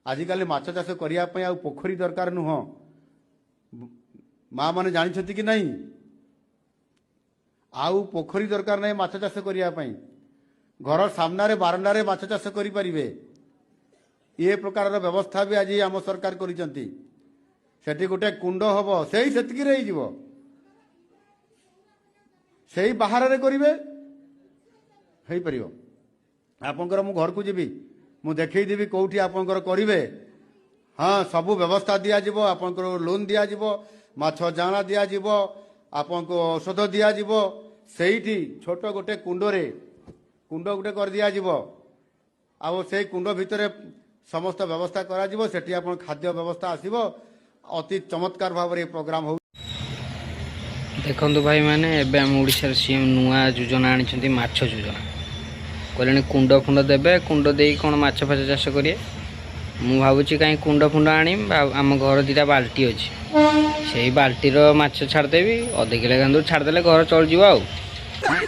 आजिकाली माछ चाष करने आ पोखरी दरकार नुह माँ मैंने जानते कि नहीं आउ पोखरी दरकार नहीं माछ चाष करने घर सामने बारंडारे माछ चाष करें ये प्रकार व्यवस्था भी आज आम सरकार करिसेंती सेठी गोटे कुंड हम से बाहर करेंगे हो पार आपंकर मु घर को जीवी मु देखदेवी कौटी आपंकर करेंगे हाँ सबू व्यवस्था दिज्व आपंकर लोन दिज्व माछ जाना दिज्व आपन को औषध दिज्व से छोट गोटे कुंड गोटे कर दिज्व आउ से कुंड भितर समस्त व्यवस्था करा सेठी आपन खाद्य व्यवस्था आसीबो अति चमत्कार भाव में प्रोग्राम हो देखु भाई मैंने ओडिशा सीएम नुआ योजना आनी माछ योजना कहले कुंड फुंड देवे कुंड दे कौन माछ फाछ चाष करें मु भावुची कहीं कुंड फुंड आनी आम घर दीटा बाल्टी अच्छी से बाल्टीर माछ छाड़देवी अध किलो गांधू छाड़देले घर चल जाव आ